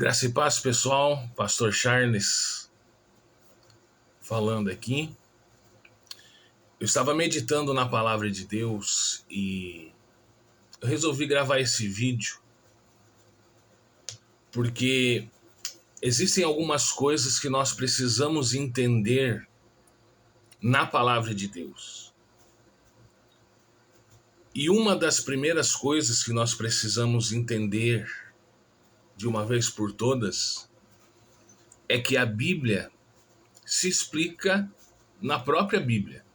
Graça e paz, pessoal. Pastor Charles falando aqui. Eu estava meditando na palavra de Deus e eu resolvi gravar esse vídeo porque existem algumas coisas que nós precisamos entender na palavra de Deus. E uma das primeiras coisas que nós precisamos entender de uma vez por todas é que a Bíblia se explica na própria Bíblia.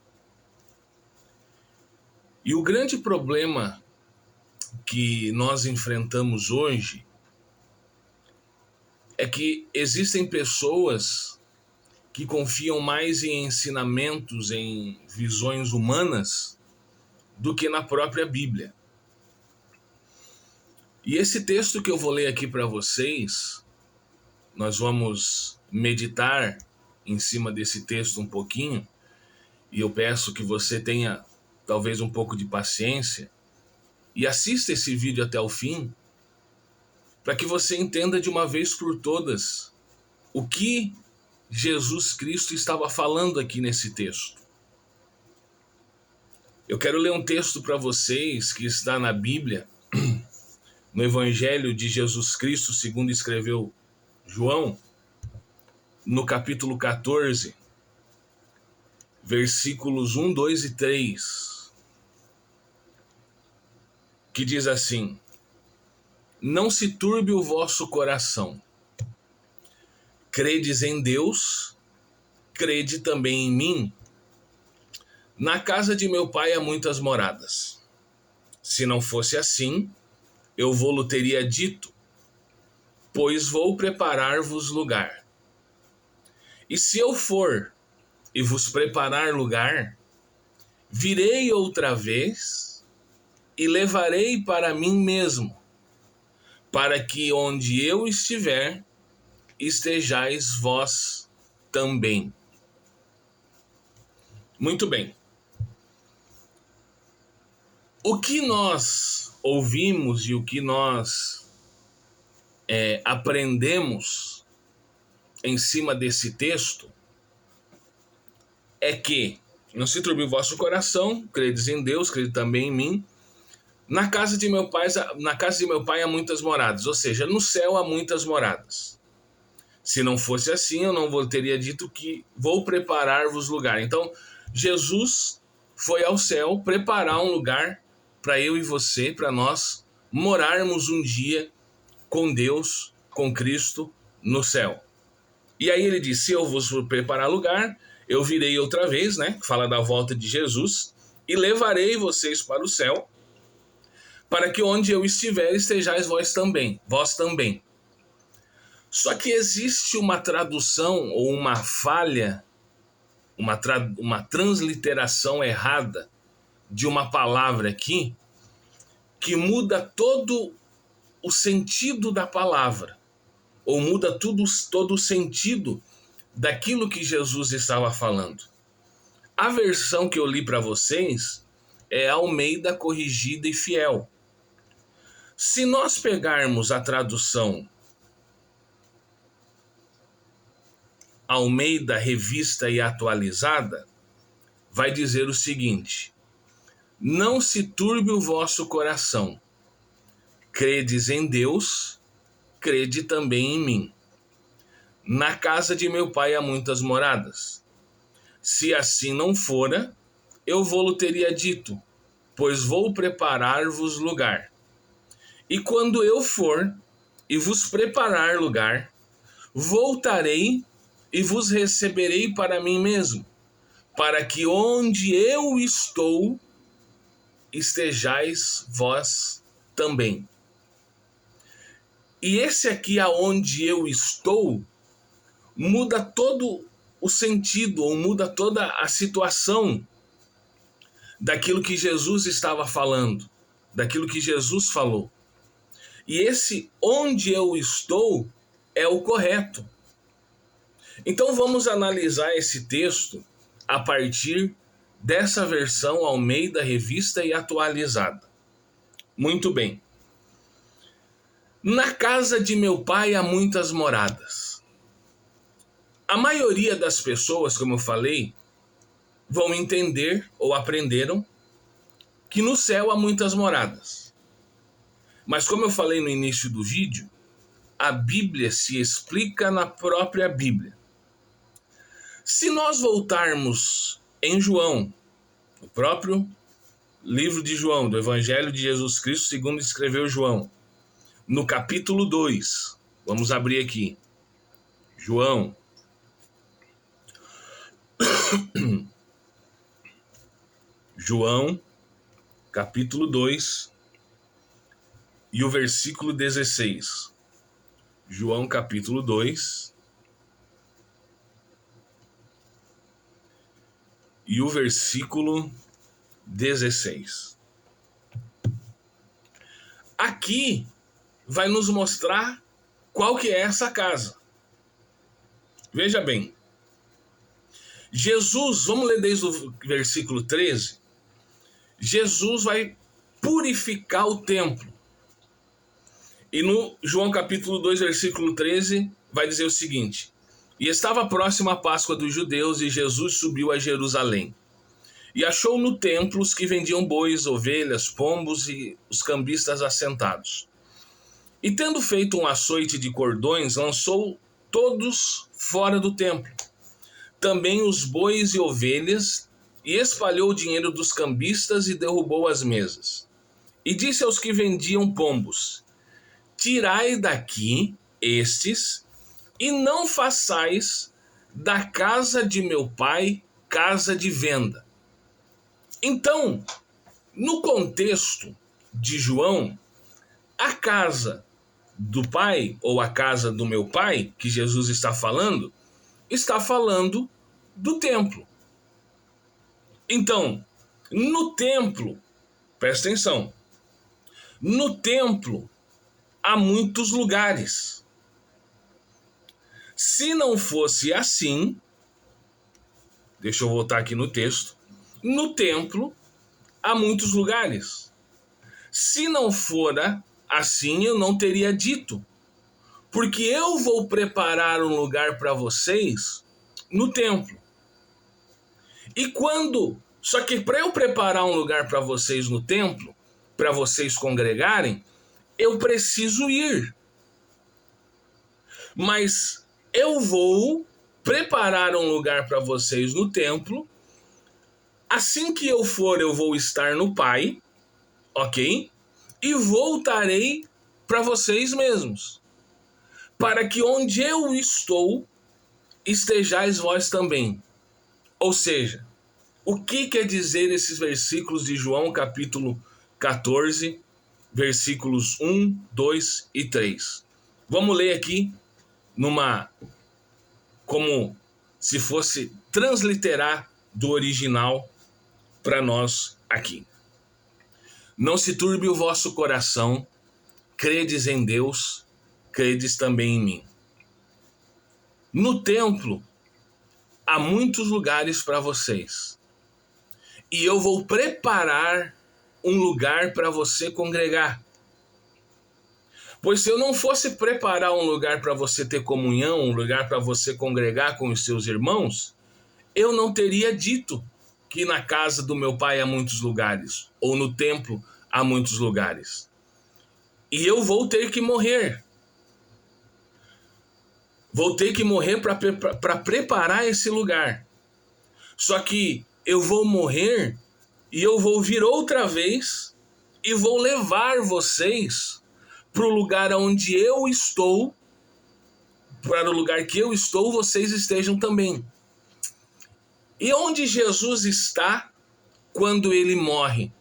E o grande problema que nós enfrentamos hoje é que existem pessoas que confiam mais em ensinamentos, em visões humanas, do que na própria Bíblia. E esse texto que eu vou ler aqui para vocês, nós vamos meditar em cima desse texto um pouquinho, e eu peço que você tenha talvez um pouco de paciência e assista esse vídeo até o fim, para que você entenda de uma vez por todas o que Jesus Cristo estava falando aqui nesse texto. Eu quero ler um texto para vocês que está na Bíblia, no Evangelho de Jesus Cristo, segundo escreveu João, no capítulo 14, versículos 1, 2 e 3, que diz assim: Não se turbe o vosso coração. Credes em Deus, crede também em mim. Na casa de meu pai há muitas moradas. Se não fosse assim, eu vou-lo teria dito, pois vou preparar-vos lugar. E se eu for e vos preparar lugar, virei outra vez e levarei para mim mesmo, para que onde eu estiver, estejais vós também. Muito bem. O que nós ouvimos e o que nós aprendemos em cima desse texto é que não se turbe o vosso coração, credes em Deus, crede também em mim. Na casa de meu pai há muitas moradas, ou seja, no céu há muitas moradas. Se não fosse assim, eu não teria dito que vou preparar-vos lugar. Então, Jesus foi ao céu preparar um lugar para eu e você, para nós morarmos um dia com Deus, com Cristo, no céu. E aí ele disse: se eu vos preparar lugar, eu virei outra vez, né? Fala da volta de Jesus, e levarei vocês para o céu, para que onde eu estiver, estejais vós também. Só que existe uma tradução ou uma falha, uma transliteração errada de uma palavra aqui, que muda todo o sentido da palavra, ou muda todo o sentido daquilo que Jesus estava falando. A versão que eu li para vocês é Almeida Corrigida e Fiel. Se nós pegarmos a tradução Almeida Revista e Atualizada, vai dizer o seguinte: não se turbe o vosso coração. Credes em Deus, crede também em mim. Na casa de meu pai há muitas moradas. Se assim não fora, eu vou-lo teria dito, pois vou preparar-vos lugar. E quando eu for e vos preparar lugar, voltarei e vos receberei para mim mesmo, para que onde eu estou, estejais vós também. E esse aqui, aonde eu estou, muda todo o sentido, ou muda toda a situação daquilo que Jesus estava falando, daquilo que Jesus falou. E esse onde eu estou é o correto. Então vamos analisar esse texto a partir dessa versão Almeida Revista e Atualizada. Muito bem. Na casa de meu pai há muitas moradas. A maioria das pessoas, como eu falei, vão entender ou aprenderam que no céu há muitas moradas. Mas como eu falei no início do vídeo, a Bíblia se explica na própria Bíblia. Se nós voltarmos em João, o próprio livro de João, do Evangelho de Jesus Cristo, segundo escreveu João, no capítulo 2, vamos abrir aqui, João, João, capítulo 2, e o versículo 16. João, capítulo 2, e o versículo 16. Aqui vai nos mostrar qual que é essa casa. Veja bem. Jesus, vamos ler desde o versículo 13. Jesus vai purificar o templo. E no João capítulo 2, versículo 13, vai dizer o seguinte: E estava próxima a Páscoa dos judeus, e Jesus subiu a Jerusalém. E achou no templo os que vendiam bois, ovelhas, pombos e os cambistas assentados. E tendo feito um açoite de cordões, lançou todos fora do templo, também os bois e ovelhas, e espalhou o dinheiro dos cambistas e derrubou as mesas. E disse aos que vendiam pombos: Tirai daqui estes, e não façais da casa de meu pai casa de venda. Então, no contexto de João, a casa do pai, ou a casa do meu pai, que Jesus está falando do templo. Então, no templo, presta atenção, no templo há muitos lugares. Se não fosse assim, deixa eu voltar aqui no texto, no templo há muitos lugares. Se não fora assim, eu não teria dito, porque eu vou preparar um lugar para vocês no templo. Só que para eu preparar um lugar para vocês no templo, para vocês congregarem, eu preciso ir. Mas eu vou preparar um lugar para vocês no templo. Assim que eu for, eu vou estar no Pai, ok? E voltarei para vocês mesmos, para que onde eu estou, estejais vós também. Ou seja, o que quer dizer esses versículos de João capítulo 14, versículos 1, 2 e 3? Vamos ler aqui como se fosse transliterar do original para nós aqui. Não se turbe o vosso coração, credes em Deus, credes também em mim. No templo há muitos lugares para vocês, e eu vou preparar um lugar para você congregar. Pois se eu não fosse preparar um lugar para você ter comunhão, um lugar para você congregar com os seus irmãos, eu não teria dito que na casa do meu pai há muitos lugares, ou no templo há muitos lugares. E eu vou ter que morrer. Vou ter que morrer para preparar esse lugar. Só que eu vou morrer e eu vou vir outra vez e vou levar vocês para o lugar onde eu estou, para o lugar que eu estou, vocês estejam também. E onde Jesus está quando ele morre?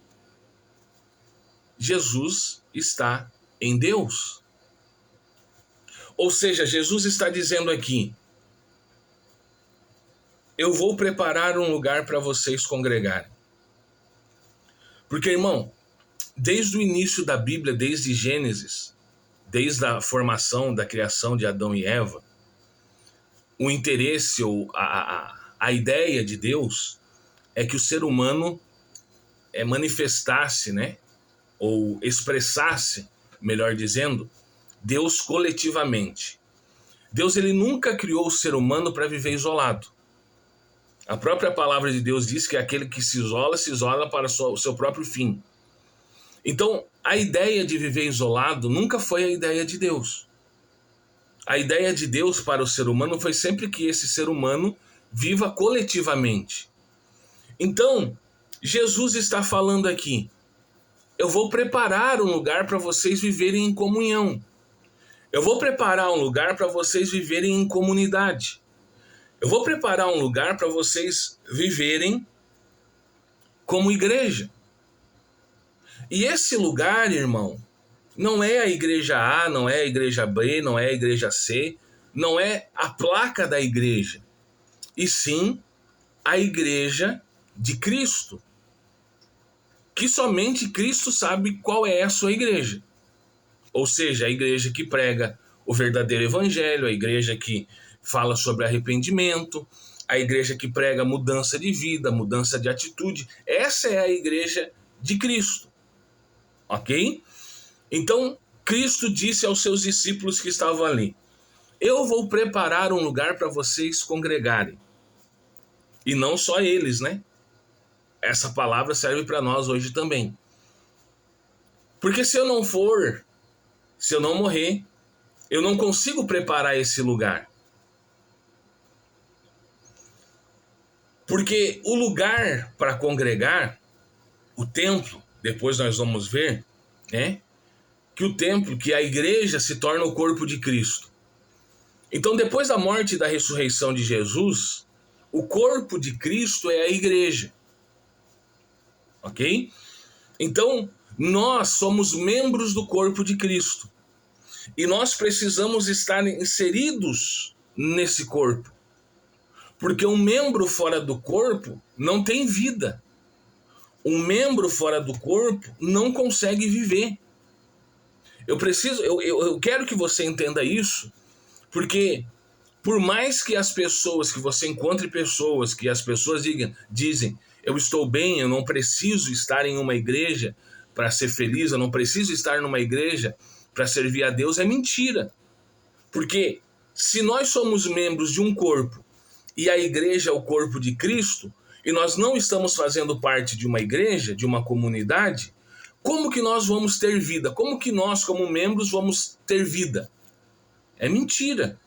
Jesus está em Deus. Ou seja, Jesus está dizendo aqui: eu vou preparar um lugar para vocês congregarem. Porque, irmão, desde o início da Bíblia, desde Gênesis, desde a formação da criação de Adão e Eva, o interesse ou a ideia de Deus é que o ser humano manifestasse, né, ou expressasse, melhor dizendo, Deus coletivamente. Deus ele nunca criou o ser humano para viver isolado. A própria palavra de Deus diz que aquele que se isola para o seu próprio fim. Então, a ideia de viver isolado nunca foi a ideia de Deus. A ideia de Deus para o ser humano foi sempre que esse ser humano viva coletivamente. Então, Jesus está falando aqui: eu vou preparar um lugar para vocês viverem em comunhão. Eu vou preparar um lugar para vocês viverem em comunidade. Eu vou preparar um lugar para vocês viverem como igreja. E esse lugar, irmão, não é a igreja A, não é a igreja B, não é a igreja C, não é a placa da igreja, e sim a igreja de Cristo, que somente Cristo sabe qual é a sua igreja. Ou seja, a igreja que prega o verdadeiro evangelho, a igreja que fala sobre arrependimento, a igreja que prega mudança de vida, mudança de atitude. Essa é a igreja de Cristo. Ok? Então, Cristo disse aos seus discípulos que estavam ali: eu vou preparar um lugar para vocês congregarem. E não só eles, né? Essa palavra serve para nós hoje também. Porque se eu não for, se eu não morrer, eu não consigo preparar esse lugar. Porque o lugar para congregar, o templo, depois nós vamos ver, né? Que o templo, que a igreja se torna o corpo de Cristo. Então, depois da morte e da ressurreição de Jesus, o corpo de Cristo é a igreja. Ok? Então, nós somos membros do corpo de Cristo. E nós precisamos estar inseridos nesse corpo. Porque um membro fora do corpo não tem vida. Um membro fora do corpo não consegue viver. Eu quero que você entenda isso, porque por mais que as pessoas, que você encontre pessoas, que as pessoas dizem, eu estou bem, eu não preciso estar em uma igreja para ser feliz, eu não preciso estar numa igreja para servir a Deus, é mentira. Porque se nós somos membros de um corpo e a igreja é o corpo de Cristo, e nós não estamos fazendo parte de uma igreja, de uma comunidade, como que nós vamos ter vida? Como que nós, como membros, vamos ter vida? É mentira.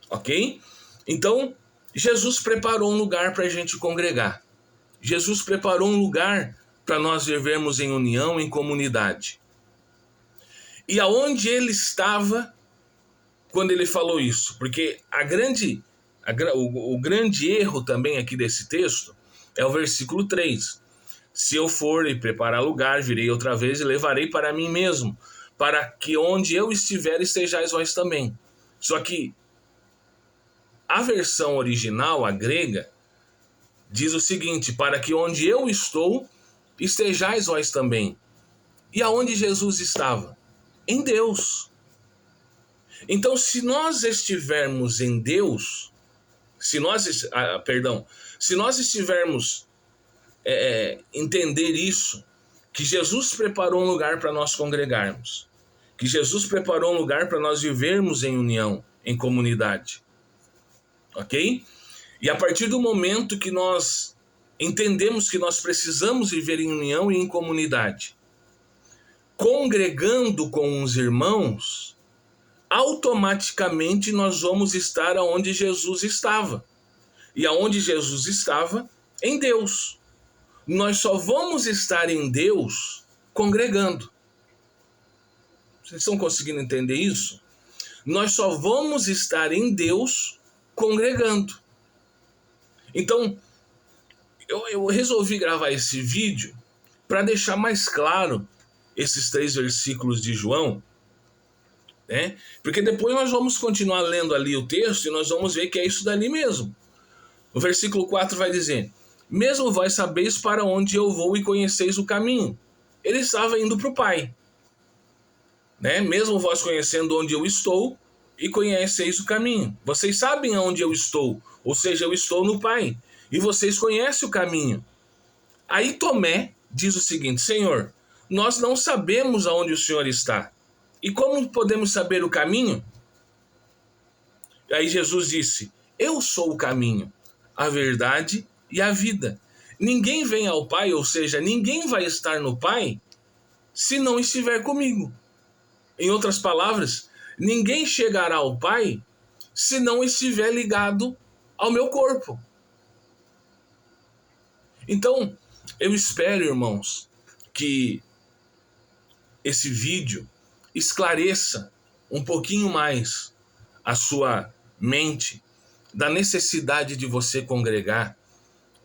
Ok? Então, Jesus preparou um lugar para a gente congregar. Jesus preparou um lugar para nós vivermos em união, em comunidade. E aonde ele estava quando ele falou isso? Porque o grande erro também aqui desse texto é o versículo 3. Se eu for e preparar lugar, virei outra vez e levarei para mim mesmo, para que onde eu estiver estejais vós também. Só que a versão original, a grega, diz o seguinte: para que onde eu estou estejais vós também. E aonde Jesus estava? Em Deus. Então, se nós estivermos em Deus, se nós estivermos entender isso, que Jesus preparou um lugar para nós congregarmos, que Jesus preparou um lugar para nós vivermos em união, em comunidade, ok? E a partir do momento que nós entendemos que nós precisamos viver em união e em comunidade, congregando com os irmãos, automaticamente nós vamos estar aonde Jesus estava. E aonde Jesus estava? Em Deus. Nós só vamos estar em Deus congregando. Vocês estão conseguindo entender isso? Nós só vamos estar em Deus congregando. Então, eu resolvi gravar esse vídeo para deixar mais claro esses 3 versículos de João, né? Porque depois nós vamos continuar lendo ali o texto e nós vamos ver que é isso dali mesmo. O versículo 4 vai dizer: mesmo vós sabeis para onde eu vou e conheceis o caminho. Ele estava indo para o Pai, né? Mesmo vós conhecendo onde eu estou e conheceis o caminho. Vocês sabem aonde eu estou, ou seja, eu estou no Pai, e vocês conhecem o caminho. Aí Tomé diz o seguinte: Senhor, nós não sabemos aonde o Senhor está. E como podemos saber o caminho? Aí Jesus disse: eu sou o caminho, a verdade e a vida. Ninguém vem ao Pai, ou seja, ninguém vai estar no Pai se não estiver comigo. Em outras palavras, ninguém chegará ao Pai se não estiver ligado ao meu corpo. Então, eu espero, irmãos, que esse vídeo esclareça um pouquinho mais a sua mente da necessidade de você congregar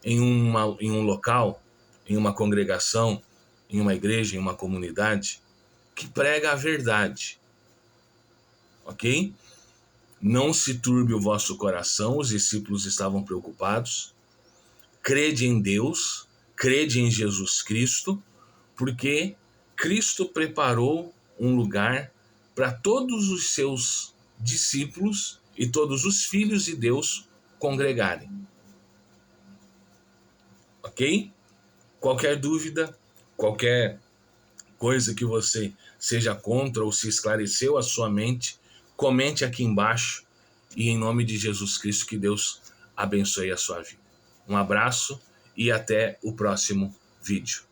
em um local, em uma congregação, em uma igreja, em uma comunidade que prega a verdade, ok? Não se turbe o vosso coração, os discípulos estavam preocupados. Crede em Deus, crede em Jesus Cristo, porque Cristo preparou um lugar para todos os seus discípulos e todos os filhos de Deus congregarem. Ok? Qualquer dúvida, qualquer coisa que você seja contra ou se esclareceu a sua mente, comente aqui embaixo e em nome de Jesus Cristo que Deus abençoe a sua vida. Um abraço e até o próximo vídeo.